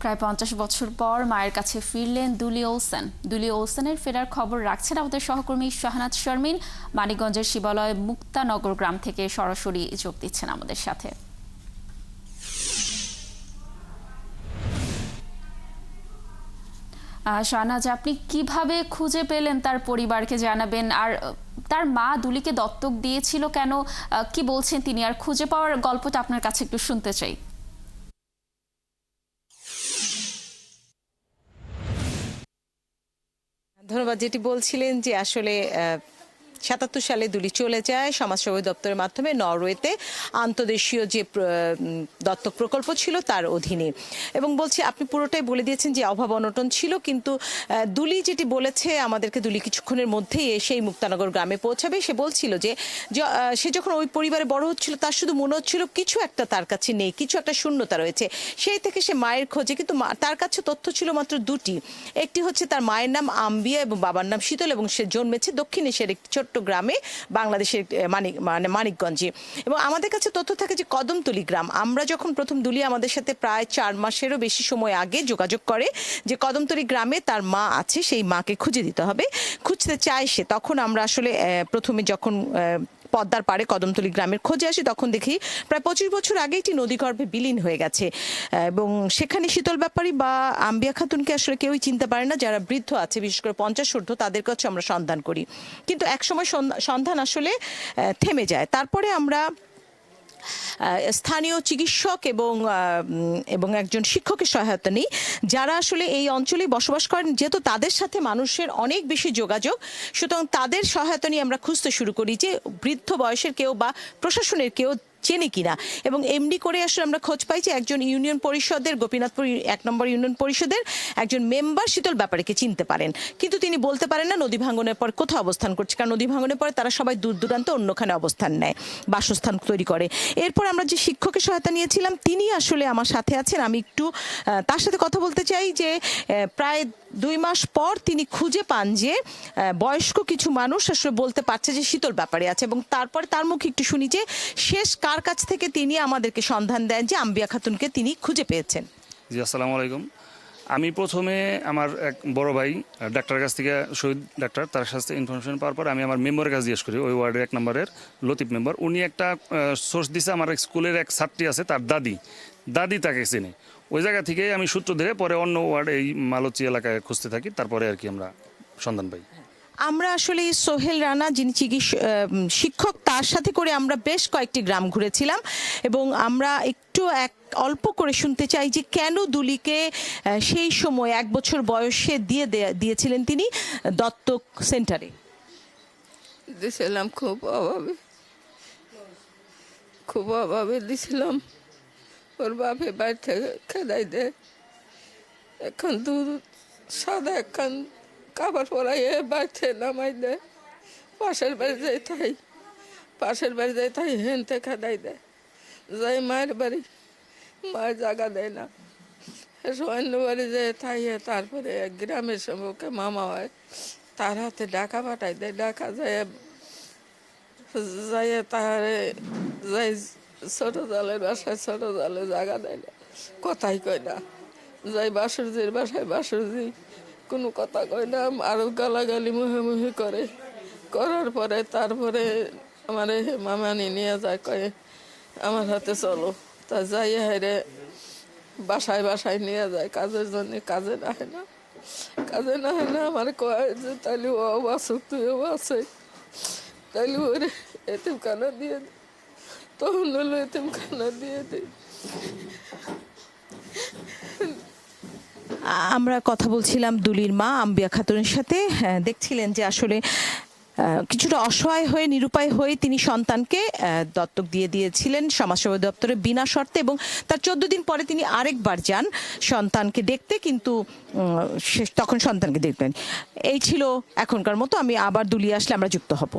প্রায় ৫০ বছর পর মায়ের কাছে ফিরলেন দুলি ওলসেন। দুলি ওলসেনের ফেরার খবর রাখছেন আমাদের সহকর্মী শাহনাজ শারমিন। মানিকগঞ্জের শিবালয় মুক্তানগর গ্রাম থেকে সরাসরি যোগ দিচ্ছেন আমাদের সাথে। শাহনাজ, আপনি কিভাবে খুঁজে পেলেন তার পরিবারকে জানাবেন, আর তার মা দুলিকে দত্তক দিয়েছিল কেন, কি বলছেন তিনি, আর খুঁজে পাওয়ার গল্পটা আপনার কাছে একটু শুনতে চাই। ধন্যবাদ। যেটি বলছিলেন যে আসলে ৭৭ সালে দুলি চলে যায় সমাজসেবা দপ্তরের মাধ্যমে নরওয়েতে আন্তদেশীয় যে দত্তক প্রকল্প ছিল তার অধীনে, এবং বলছি আপনি পুরোটাই বলে দিয়েছেন যে অভাব অনটন ছিল, কিন্তু দুলি যেটি বলেছে আমাদেরকে, দুলি কিছুক্ষণের মধ্যেই এসেই মুক্তানগর গ্রামে পৌঁছাবে। সে বলছিল যে সে যখন ওই পরিবারে বড় হচ্ছিল তার শুধু মনে হচ্ছিল কিছু একটা তার কাছে নেই, কিছু একটা শূন্যতা রয়েছে। সেই থেকে সে মায়ের খোঁজে, কিন্তু তার কাছে তথ্য ছিল মাত্র দুটি। একটি হচ্ছে তার মায়ের নাম আম্বিয়া এবং বাবার নাম শীতল, এবং সে জন্মেছে দক্ষিণ এশিয়ার একটি ছোট্ট গ্রামে, বাংলাদেশের মানিকগঞ্জে। এবং আমাদের কাছে তথ্য থাকে যে কদমতলী গ্রাম। আমরা যখন প্রথম দুলি আমাদের সাথে প্রায় ৪ মাসেরও বেশি সময় আগে যোগাযোগ করে যে কদমতলী গ্রামে তার মা আছে, সেই মাকে খুঁজে দিতে হবে, খুঁজতে চায় সে। তখন আমরা আসলে প্রথমে যখন পদ্মার পাড়ে কদমতলী গ্রামের খোঁজে আসি, তখন দেখি প্রায় ২৫ বছর আগে একটি নদীগর্ভে বিলীন হয়ে গেছে, এবং সেখানে শীতল ব্যাপারী বা আম্বিয়া খাতুনকে আসলে কেউই চিনতে পারে না। যারা বৃদ্ধ আছে, বিশেষ করে ৫০ ঊর্ধ্ব, তাদের কাছে আমরা সন্ধান করি, কিন্তু একসময় সন্ধান আসলে থেমে যায়। তারপরে আমরা স্থানীয় চিকিৎসক এবং একজন শিক্ষকের সহায়তা নেই, যারা আসলে এই অঞ্চলে বসবাস করেন, যেহেতু তাদের সাথে মানুষের অনেক বেশি যোগাযোগ, সুতরাং তাদের সহায়তা নিয়ে আমরা খুঁজতে শুরু করি যে বৃদ্ধ বয়সের কেউ বা প্রশাসনের কেউ চেনে কিনা। এবং এমনি করে আসলে আমরা খোঁজ পাই যে একজন ইউনিয়ন পরিষদের, গোপীনাথপুর ১ নম্বর ইউনিয়ন পরিষদের একজন মেম্বার শীতল ব্যাপারীকে চিনতে পারেন, কিন্তু তিনি বলতে পারেন না নদী ভাঙনের পর কোথাও অবস্থান করছে, কারণ নদী ভাঙনের পরে তারা সবাই দূর দূরান্ত অন্যখানে অবস্থান নেয়, বাসস্থান তৈরি করে। এরপর আমরা যে শিক্ষকের সহায়তা নিয়েছিলাম, তিনি আসলে আমার সাথে আছেন। আমি একটু তার সাথে কথা বলতে চাই যে প্রায় ২ মাস পর তিনি খুঁজে পান যে বয়স্ক কিছু মানুষ আসলে বলতে পারছে যে শীতল ব্যাপারে আছে, এবং তারপরে তার মুখে একটু শুনি যে শেষ কার কাছ থেকে তিনি আমাদেরকে সন্ধান দেন যে আম্বিয়া খাতুনকে তিনি খুঁজে পেয়েছেন। জি, আসসালামু আলাইকুম। আমি প্রথমে আমার এক বড় ভাই ডাক্তারের কাছ থেকে, শহীদ ডাক্তার, তার কাছ থেকে ইনফরমেশন পাওয়ার পর আমি আমার মেম্বারের কাছে জিজ্ঞেস করি, ওই ওয়ার্ডের ১ নম্বরের লতিফ মেম্বার। উনি একটা সোর্স দিছে, আমার স্কুলের এক ছাত্রী আছে, তার দাদি তাকে চেনে। ওই জায়গা থেকে আমি সূত্র ধরে পরে অন্য ওয়ার্ড, এই মালচি এলাকায় খুঁজতে থাকি, তারপরে আর কি আমরা সন্ধান পাই। আমরা আসলে সোহেল রানা, যিনি শিক্ষক, তার সাথে করে আমরা বেশ কয়েকটি গ্রাম ঘুরেছিলাম, এবং আমরা একটু অল্প করে শুনতে চাই যে কেন দুলিকে সেই সময় ১ বছর বয়সে দিয়েছিলেন তিনি দত্তক সেন্টারে। দিয়েছিলাম খুব অভাবে দিছিলাম। ওর বাপে বাড়ি থেকে খেদাই দেয়, এখন দুধ সাদা এখন কাপড় পরাইয়ে বাড়িতে নামাই দেয়। পাশের বাড়ি যাই তাই হেনতে খেদাই দেয়, যাই মায়ের বাড়ি, মায়ের জায়গা দেয় না। অন্য বাড়ি যায় তাই, তারপরে গ্রামের সম্পর্কে মামা হয়, তার হাতে ডাকা পাঠাই দেয়। ডাকা যাই তারে যাই ছোট জালের বাসায়, ছোট জালে জায়গা দেয় না, কথাই কয় না। যাই বাসুরজির বাসায়, বাসুরজি কোনো কথা কয় না, আরো গালাগালি মুহে করার পরে তারপরে আমার মামানি নিয়ে যায়, কয়ে আমার হাতে চলো। তা যাই হাইরে বাসায় নিয়ে যায় কাজের জন্য। কাজে না হয় না আমার কয় যে তাইলে ও বাসুক, তুইও বাসে, তাইলে ওরে এতিমখানা দিয়ে দে। তখন হলো এতিমখানা দিয়ে দে। আমরা কথা বলছিলাম দুলির মা আম্বিয়া খাতুনের সাথে। দেখছিলেন যে আসলে কিছুটা অসহায় হয়ে, নিরুপায় হয়ে তিনি সন্তানকে দত্তক দিয়েছিলেন সমাজসেবা দপ্তরে বিনা শর্তে, এবং তার ১৪ দিন পরে তিনি আরেকবার যান সন্তানকে দেখতে, কিন্তু তখন সন্তানকে দেখবেন। এই ছিল এখনকার মতো। আমি আবার দুলি আসলে আমরা যুক্ত হব।